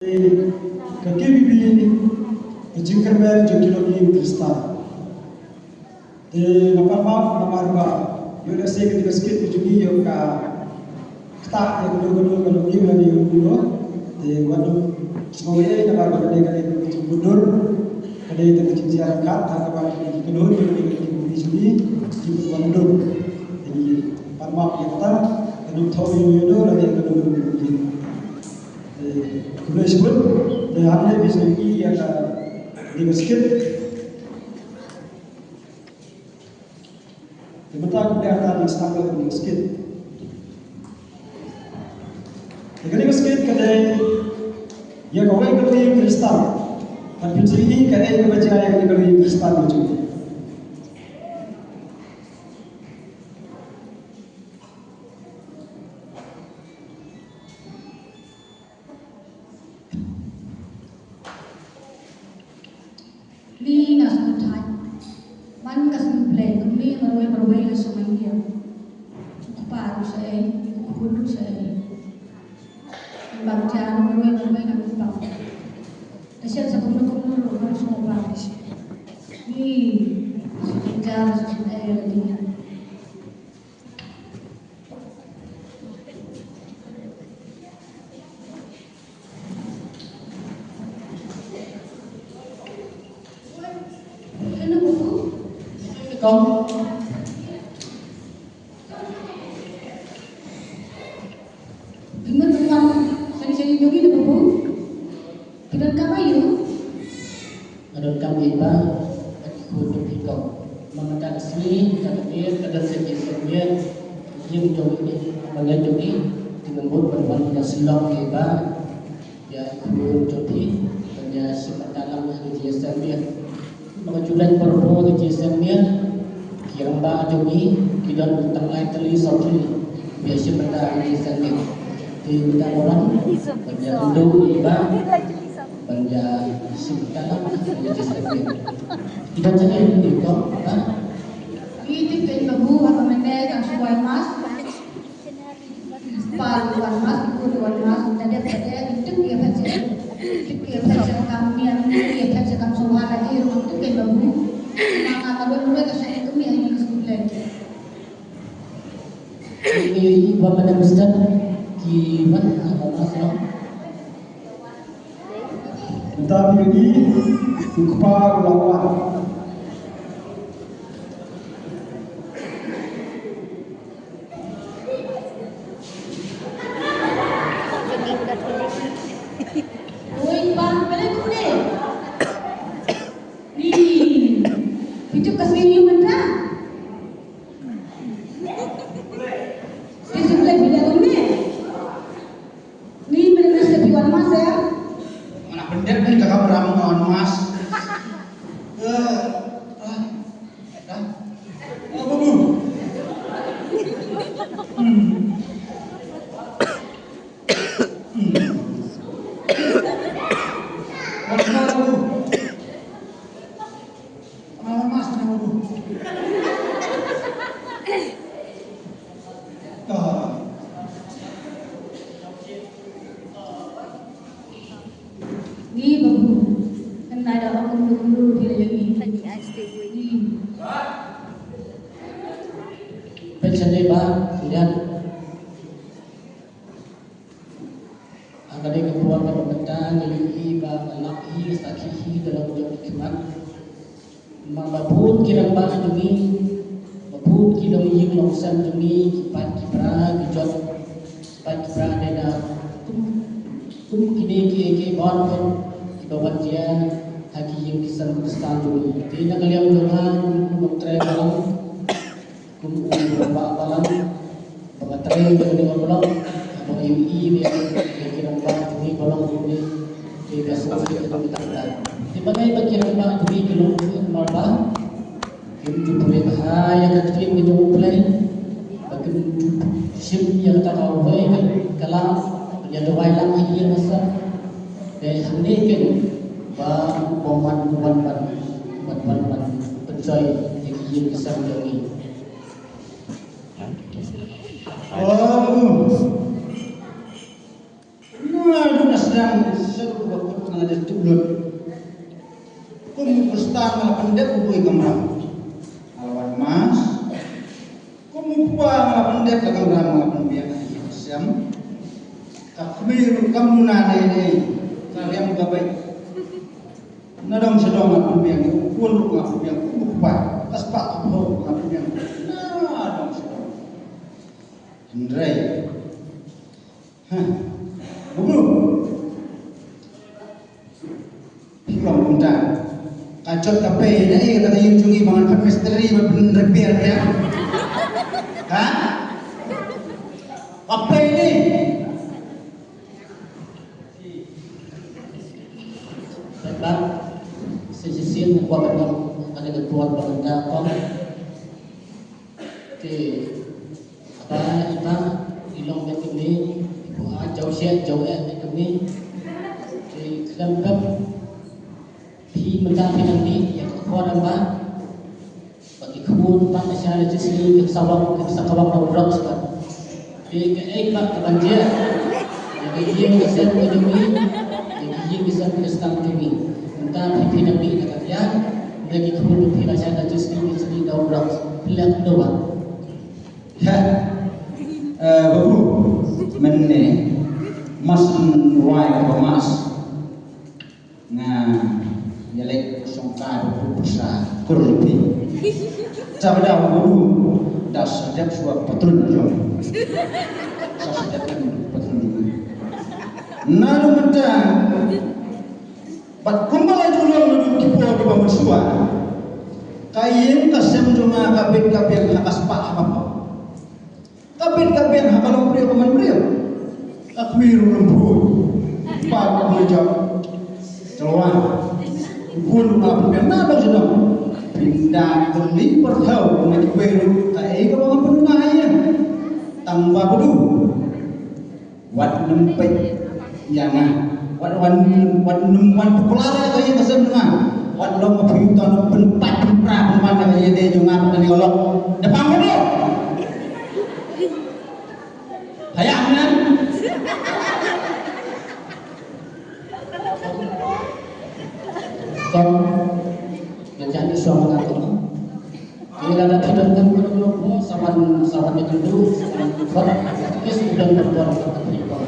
Kaki bibi jingkar mer jokilogi kristal. Napar ba yola se ke basket jugi yoka kta gado lagi yulo wadu semoga napar ba kade mundur kade itu cincian kat atau ba gado bibi jugi mundur. Jadi parma kita kadu tahu yulo lagi gado bibi. Kemudian sebut हमने भी सही किया था दिवसकित बता के आता है इस्तांबुल में दिवसकित लेकिन दिवसकित कदे ये कौवे कभी क्रिस्तान पर पिछली कदे के बचाए कभी क्रिस्तान में चुके Li na semutai, man kasih play, kami merawai semuanya. Kuparu saya, kupudu saya. Bangsa merawai kami tahu. Asyik sekumur harus ngobrol. Ni sejarah sejarah dia. Con Gimana tuan? Saya jogi di buku. Kita kamu ayu. ada kami ba aku berfikir mengenai asli kata dia ada sekian yang jogi bagian jogi dengan buat berbagai silap ba ya aku jogi hanya sekat dalam dia sendiri mengajukan perbuatan dia sendiri yang ba jogi kita tentang lain teli sotri biasa pada dia sendiri di bidang orang banyak dulu ba banyak dalam dia sendiri kita cakap ini kok Ini pen babu apa mendek yang suai mas. Paruan mas, kuruan mas. Tadi itu dia baca. Dia baca kami yang dia baca kami semua lagi itu pen babu. Maka kalau mereka saya itu yang sekolah. ini bapak dan ustaz gimana masalah Tetapi ini kupa lawan. Oi bang, boleh kuda. Ni, itu kesini mana? Saya sudah bilang ni. Ni mana sepiwan mas ya? Anak pendek ni kakak beramal mas. Apa bu? Apa bu? Apa mas nama bu? Ni babu. Kan ada orang dulu dia jadi. Ni. pencerai ba kemudian agak keluarga pembentang dari ba anak sakihi dalam ujian hikmat mabapun kirang ba jumi mabapun kirang ying longsan jumi kipat kibra kijot kipat kibra dena kini ke bon pun kibawan dia haki yang kisan kristal jumi tina kalian jangan mentre dalam kum balang pengatrai dengan balang atau ini dia kirang ba jumi balang jumi di kasih itu tak dipakai kirang ba jumi belum marba kim jupure bahaya ketim ke jupure bakin sim yang tak tahu baik kalam yang doai lang ini masa dari hari ke ba boman percaya yang ia kisah ini Oh, nah, sedang seru waktu ada tulut. Kumu berstan malah pendek kubui kamram. Alawan mas. Kumu kuah malah pendek kamram malah pembiak siam. Takbir kamu nade ini. Kalian buka baik. Nadam sedang malah pembiak. Kumpul malah pembiak. Kumu kuah. Kaspak kumpul malah pembiak. Nadam sedang. Hendrai. Buku. Hilang bunda. Kacot kape ini kata yang jungi bangan kan misteri bener repair ya. Hah? Kape ini. Baiklah, sejauh membuat ada ketua pemerintah kom. Apa ilong yang ini jauh siap jauh yang ini kelengkap pi mentang nanti yang keluar apa bagi kebun pan masyarakat di sini kesawang berok sebab di keempat kebanjir yang bisa menjadi yang bisa menjadi kami mentang pi nanti katanya bagi kebun pi masyarakat di sini berok pelak doang. Babu, mana mas ruai apa mas? Nah, yalek songkar besar kurbi. Sabda babu, dah sejak suap patron jom. Sejak patron jom. Nalu mentang, bat kumbala julung dulu kipo di bawah suap. Kain kasem cuma kabin hakas pak apa? Kabin hakalong priyo kaman priyo. Akwiru lembut. Pak mejak. Celuan. Bulu apa nado sedang. Pindah beli perhau ngakwiru kai ka mga penunayan. Tambah bedu. Wat nempet yang wat numpan popular kaya kasem nga. Wat long kapiyutan penpat pra pemanda kaya de jungan kani olok. Depan bedu. Hayang kan? Kon menjadi suami kamu. Jika ada tidak kan belum sawan itu kon is sudah berbuat terlibat.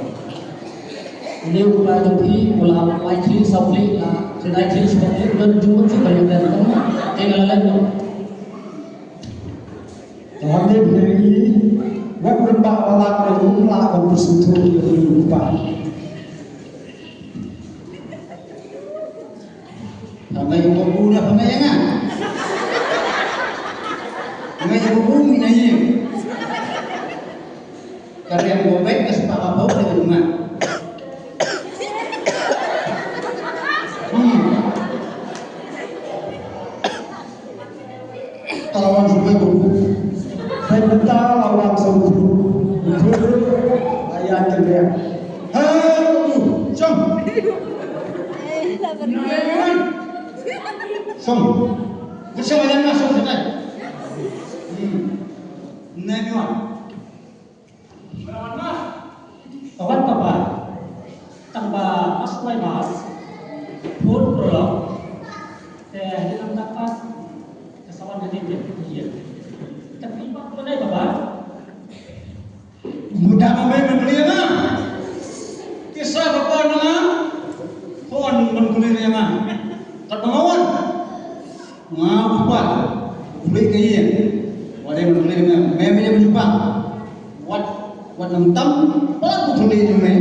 Ini upaya yang mulai lagi sabli lah, lagi seperti dan jumpa juga yang datang. Tinggal lalu. Jadi begini, buat berbak walak itu melakukan bersentuh yang lupa. Sampai yang babu dah pengayangan. Pengayangan babu minanya. Karena yang gobek kesepak apa dengan rumah. Lawan supaya babu. Saya minta lawan sempurna. Ayah kerja. Hei babu, jom. Som, bersama dengan masuk setan. Nanyuan. Kawan kawan, tanpa asal mas, pun prolog, di tempat kesawan dari dia. Tapi pak mana kawan? Mudah membeli membeli apa? Kisah apa nama? Pon membeli apa? Ketemuan. Ngapa? Beli kaya. Wadah membeli apa? Memangnya berjumpa. Wat nentam, pelan putri jume.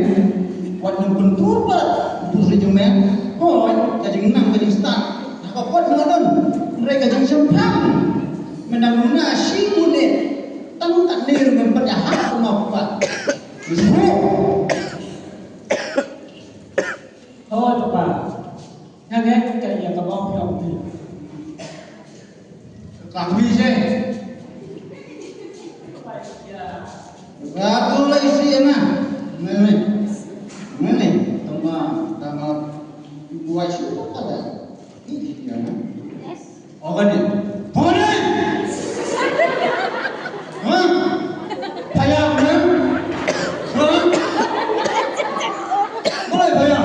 Wat nempentur pelan putri jume. Oh, kajing nang kajing start. Apa kuat mengadon? Mereka kajing sempang. Menang nasi kulit. Tamu tak ner memperjahat rumah kuat. Bismu. Oh, cepat. Ngaget kayak kamu yang ini. Kami saya. Aku lah isi ya nah. Mana? Tama buat siapa ada? Ini ya nah. Oh kan ni. Mana? Hah? Payah kan? Hah? Mulai payah.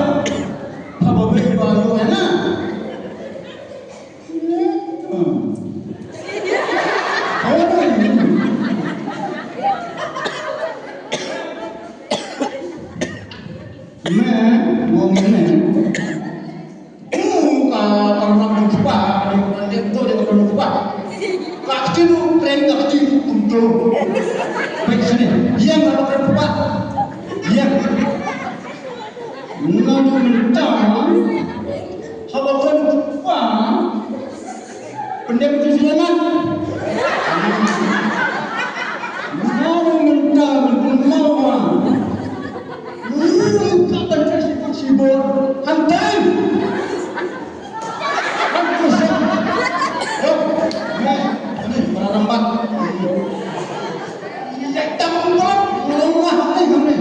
ini. Orang lupa, dia betul dia orang lupa. Kaki tu tren kaki untuk. Baik sini, dia nggak orang lupa. Dia, nggak mentah. Kalau orang lupa, pendek tu siapa? Nggak mentah, bermula. Kapan kasih sibuk? Hantai. Lambat. Kita membuat rumah ini.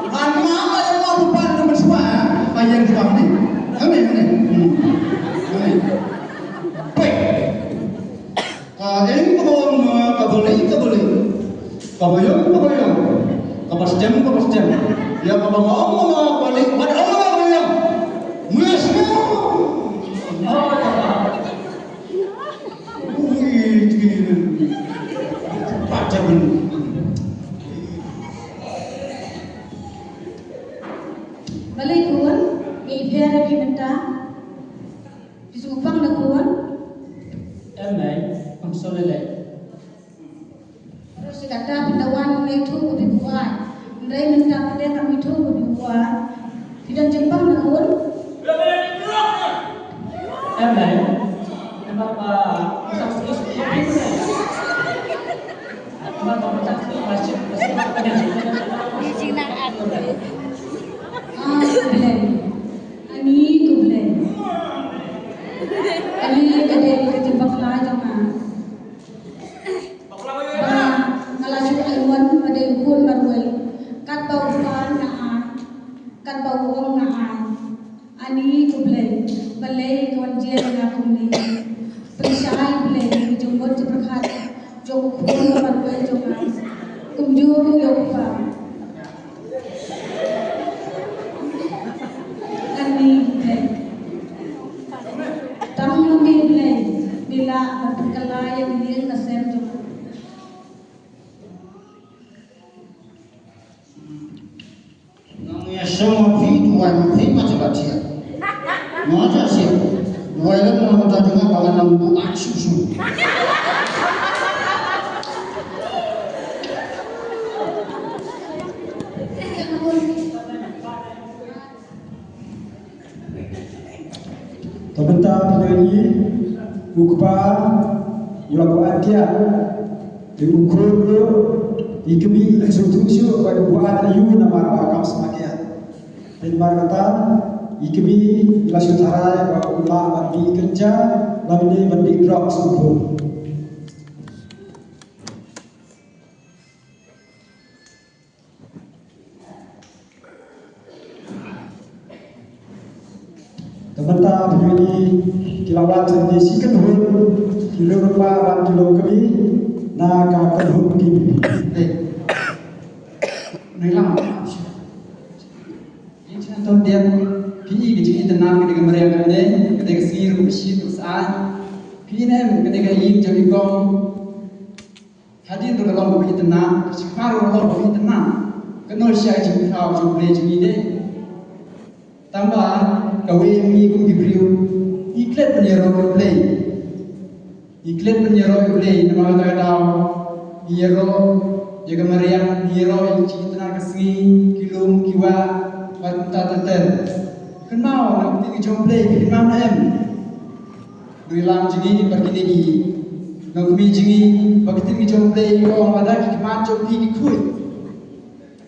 Mana yang mau buat nomor semua? Bayang sebab ni. Ini. Baik. Ini kabel. Kabel sejam. Ya kalau mau balik, ada orang yang mesra. Balik kuan, biar kita disupang nak kuan. Em này không sao lên lại. Terus kata pindawan itu lebih kuat. Mereka minta kita kami itu lebih kuat. Tidak Jepang nak kuan. Em này em apa saksi seperti ini? Apa saksi masih Kublen. Ani kadang kita jumpa lah jangan. Ngalaju ayuan pada ukun barwel. Kat bau kan naan, kat bau ong naan. Ani Kublen. Balai kawan jian ngakum ni. Perisai Kublen jumpa terberkat. Jom ukun barwel jangan. Kumjuru yopa. Bila berkelai yang dia kasem juga. Namanya semua tuan macam baca. Macam siapa? Dua orang nama tajuknya kawan nama susu. Tebentar penyanyi Ukpa Yulabu Atia Diukur Ikemi Instruksi pada buat ayu nama bakam semakian dan kata Ikemi Ilasyut Harai bahwa ulama bandi kerja Lamini bandi drop sempur Tebentar penyanyi Kilawat sendiri kenhun kilo rupa dan kilo kami nak kenhun kami. Nilam. Ini contoh dia PI kecil tenang ketika mereka ini ketika sihir bersih terusaan PI ni ketika ingin jadi gong hadir berkelom bersih tenang sekarang berkelom bersih tenang kenal siapa jadi kau jadi jadi ini tambah kau ini pun diberiu iklan menyerok play, nama kata tahu, menyerok, jaga meriam, menyerok, citra kesini, kilum, kiwa, waktu terter. Kenal, nak pergi jom play, kenal em. Duilam jengi pergi lagi, nak pergi jengi, pergi jom play, kau ada kemat jom pergi kuy,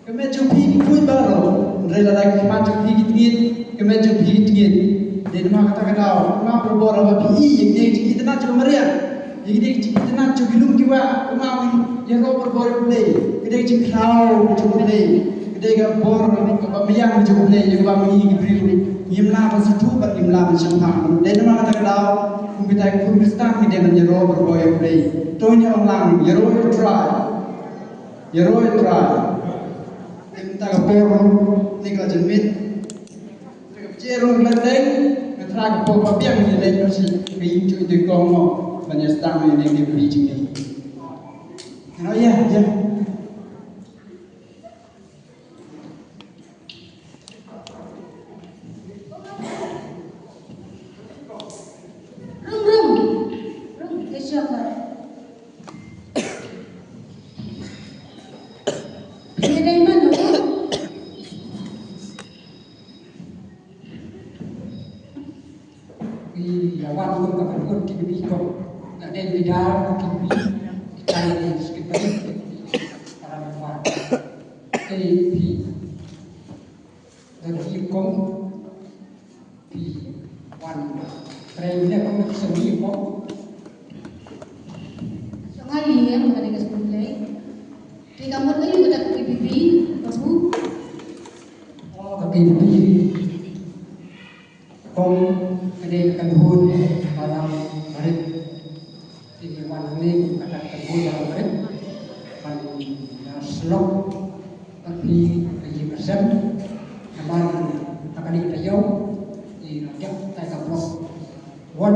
kemat jom pergi kuy baru, rela lagi kemat jom pergi tingit, kemat jom pergi tingit. Jadi nama kata nama berbor apa PI yang dia kita nak coba meriah, yang dia kita nak coba ilmu kiwa, kemau yang berbor play, kita coba coba play, kita bor apa meriah coba play, yang apa meni diberi, imla masih tu ber imla macam apa. Jadi nama kata kita Kurdistan kita menjadi berbor play, tohnya orang yang try, kita bor ni kalau jemit, cerong lanteng. Terang bawa biang ni lain masih pinjau itu komo banyak setang yang dia beri jadi. Oh ya. di lawan pun kapan pun KPP kok ada bidang KPP kita ini sekitar para membuat KPP dan kong di wan trennya kok seni kok sengaja ya mengenai keseluruhan di kamar ini ada KPP baru KPP kong ada kanhun dalam barit di wan ini ada kanhun dalam barit pan slok tapi bagi persen naman akan diketahui di rakyat tai kaprok wan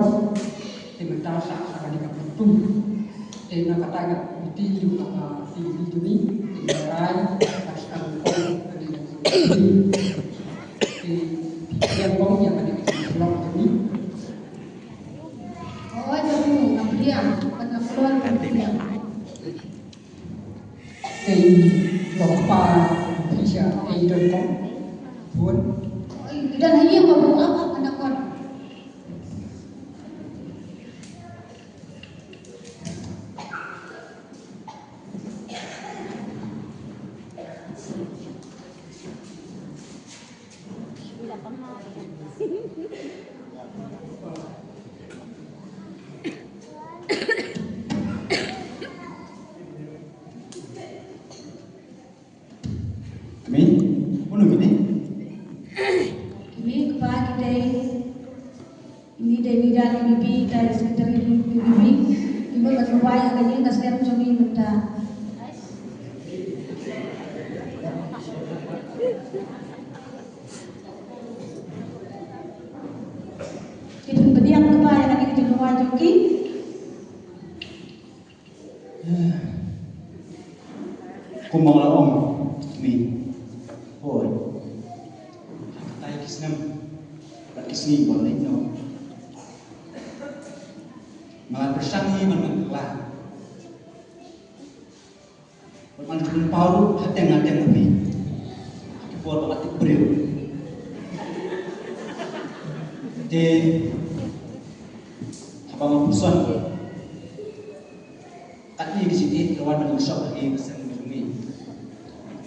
di mentasa akan diketahui tum di nakatanya di juga di juni di rai pasang kong di yang kong yang ada di slok ini oh jauh kemudian pada keluar kemudian di lokpa bisa di kong buat dan hanya baru apa anak kon Kami, mana gini? ini kepada kita ini dari KPP dari sekitar KPP ibu berubah yang ini kasih kami minta kita berdiam kepada yang ini di luar joki Kumau lah om, ni, hoi, tay kisnam, kat kisni boleh no, malah bersangi menenglah, bermain dengan paru, hati lebih, kepala batik beriu, jadi apa mau pesan, kat ni di sini lawan dengan shop lagi pesan.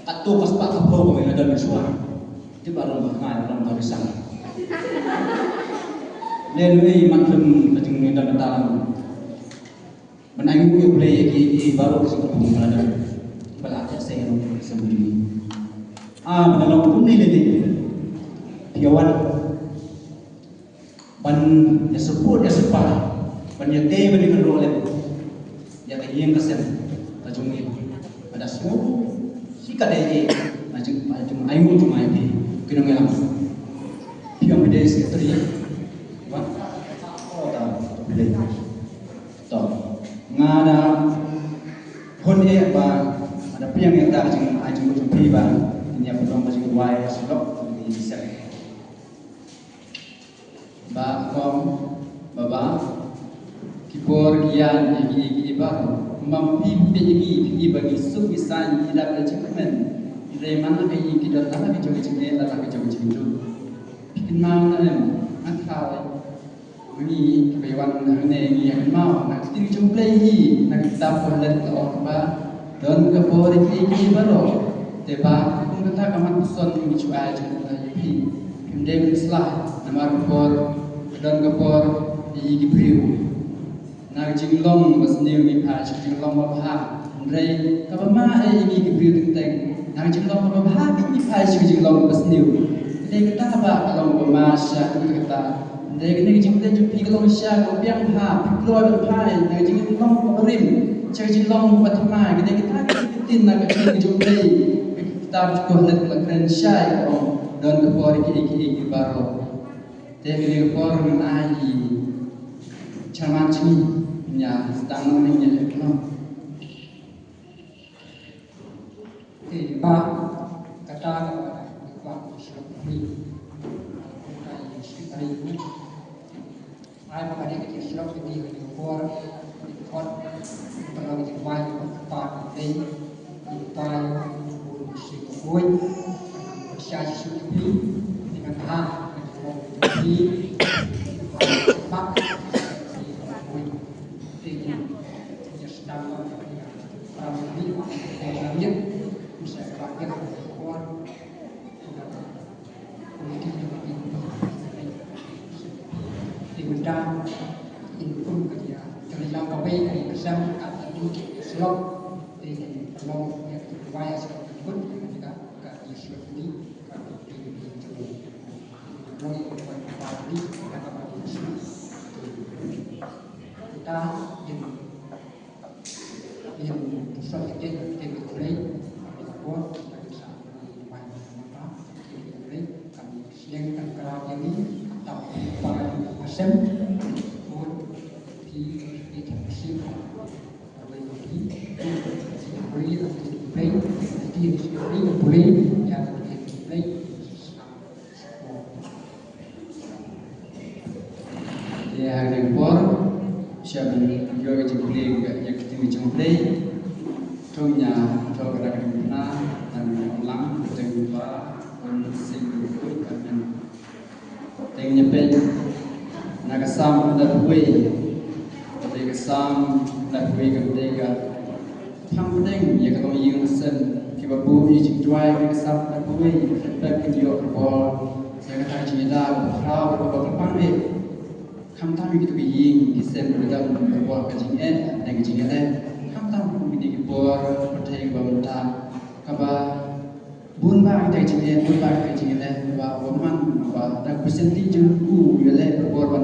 Atau pas pak kapau kami ada bersuara, itu baru mengenai orang tahu disang. Lalu maklum kacung kita katakan, menanggung yang boleh lagi baru kesini kamu berada. Belajar saya orang sendiri. Dalam pun ni lagi, piawan, ban ya sepuluh ya sepah, ban ya teh ban ikan rolek, ya kayak kesan, kacung ni ada semua. Jika dia macam ayu cuma ini kena ngelam, piang beda sekretari, wah, oh tahu beda, tahu, ngada, pun apa, ada piang yang dah macam piba, ini apa orang macam wai selok ini bisa, kong, baba, kipor kian igi baru. Mampi bagi bagi subisan tidak berjumpa. Remana bagi kita tanah kecil kecil tanah kecil kecil. Bikin mau nanti akal. Ini kebewan ini yang mau nak kita jumpa lagi nak kita boleh tahu apa dan kepor ini baru. Teba pun kata kaman puson ini cuaca kita ini. Kemudian setelah nama kepor dan kepor ini beriu. Nak jinglong masniu ni pas jinglong apa Ray kapama ini kebiru tentang nak jinglong apa ini pas jinglong masniu dia kata apa kalau bermasa kata dia kena jinglong jupi kalau sya biang ha keluar berpai nak jinglong berim cak jinglong patma dia kata tin nak jinglong kita cukup nak keren sya dan kepor iki baru dia kena kepor menai Chaman cumi nya sedang menanya no. Ba kata kepada ini, kai sekitar ini, ai maka dia kecil selok di luar, di kot, terlalu di bawah tempat ini, di bawah pun sikoi, bersiasi suci dengan hak, dengan ini, ba yang lain bisa rakyat kuat politik di benda input kerja terlilang kawai dari kesam atau mungkin Islam di dalam yang riwayat seperti itu juga ke Islam ini kalau di Noi Bali yang apa di Islam kita yang pusat itu yang mulai buat dari sana maka mulai kami siangkan kerap ini tapi pada musim pun di musim mulai boleh di sini boleh yang boleh ya hari impor siapa juga jumlah yang kita jumlah tuhnya tuh kadang-kadang dan ulang jumpa sing itu kan tengnya pen nagasam ada buai nagasam ada buai kemudian tham penting ya kalau yang sen kita buai jumpai nagasam ada buai baik video call saya kata cerita berapa berapa niคำทำอยู่ที่ยิงที่เซมบริการบวกกับจริงในจริงอะไรคำทำคุณมีกี่บวกประเทศบางตากับบุญบางแต่จริงบุญบางแต่จริงอะไรว่ามันว่าแต่เปอร์เซ็นต์ที่จะกู้อยู่เลยบวก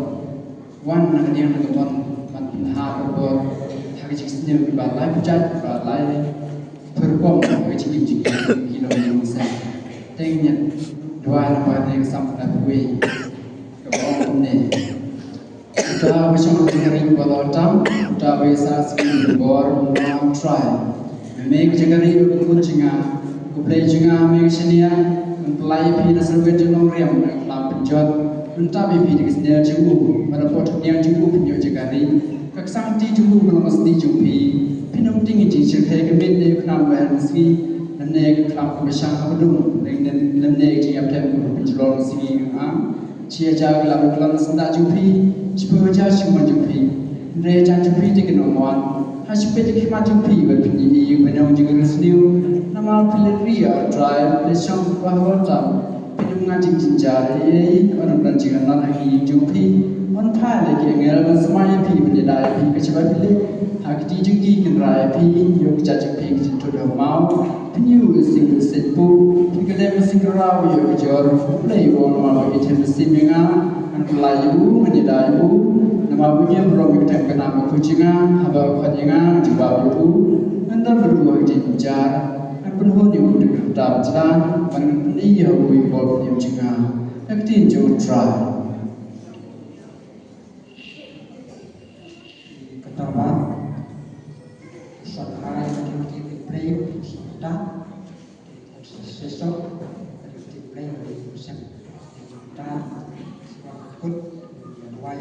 วันนักเรียนกับวันมันหาบวกทางจริงเนี่ยบางหลายผู้จัดบางหลายเพื่อป้องกันจริงจริงที่เราอยู่เซมแต่เนี่ยด้วยวันนี้สัมผัสด้วยกับองค์เนี่ยkita bersama dengan Balatam, kita bersama dengan Bor Mam Try. Memang jangari ikut jenga, kuplay jenga mengisnya, mempelai pi nasr berjenong riam, kelam penjat, mentah pi di kesenian jenggu, mendapat yang jenggu penjat jangari, keksang ti jenggu melongas ti jengpi, pinong tinggi jengsil hai kemen ne kelam bersi, nemne kelam kebesang abdung, nemne jenga tem penjelong si chia cha kelam kelam sendak jengpi. Jika cuma jumpi, mereka jumpi di kenoman, hasil jumpi jumpi berpinji, benang juga resniu, nama pilih drive, lesung bahwa tam, pinjam ngaji jinjar, orang beranjungan lagi jumpi, orang pahal lagi ngel semaya pi berdaya pi kecepat pilih, hak dijungki kenrai pi, yuk jajak pi kecintu dah mau, pinju single setpu, pinjam single raw yuk jor, play on malu itu mesin mengal. Melayu menyedayu nama punya beromik dan kenapa kucingan haba kucingan jawab itu anda berdua jenjar dan penuh yang dengan dapat jalan dengan dia wibol yang jengan yang tinjau try pertama sahaja yang kita play kita sesok kita play bersama kita put why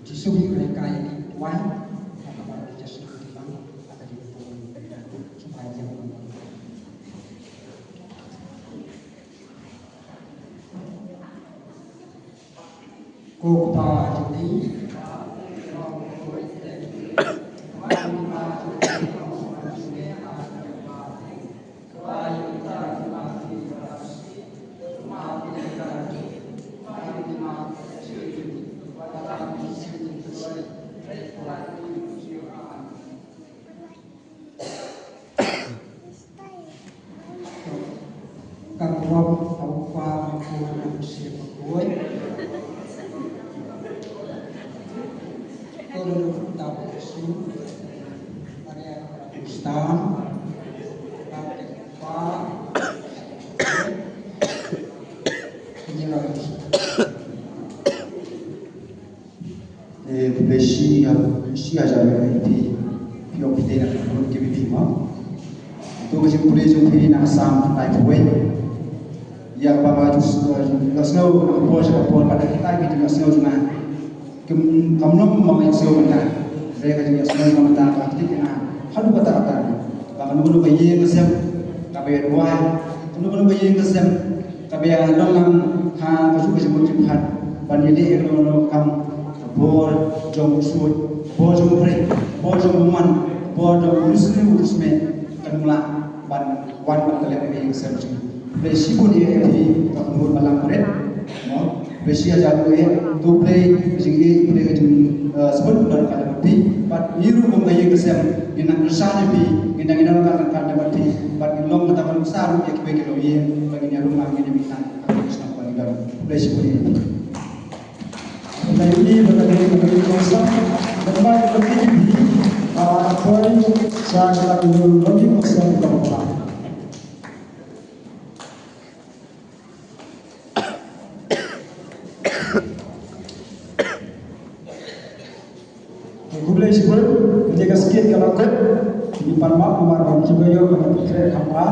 jisubi mereka ini why apa jisubi bang ada di supaya jangan ko pa jadi si aja itu pion kita nak menurut KBP mah tu macam boleh jumpa nak sam naik kuat ya bapa tu snow nak pos pada kita juga snow cuma kamu mau yang snow mana mereka juga snow cuma tak aktif kena hadu kata bahkan nunggu bayi ngesem kabeh dua nunggu bayi ngesem kabeh dalam ha masuk ke semua jumpa panjeli ekonomi kam bor jom sud bor jom pre bor jom buman bodo urusme tanula wan kalian ini serci besi pun dia di tahun malam kemarin no besi aja tu play besi play sebut dari kata berarti but niru membayar kesem inang kesana bi inang kata berarti but long kata besar ya kebaikan lo ye bagi rumah ini minta Krishna paligar besi pun ini ini bagi kuasa dan bagi apa saya kita dulu lagi kuasa kita Gulai sebelum menjaga sikit kalau ket di parmak kemarin juga yo kena pikir apa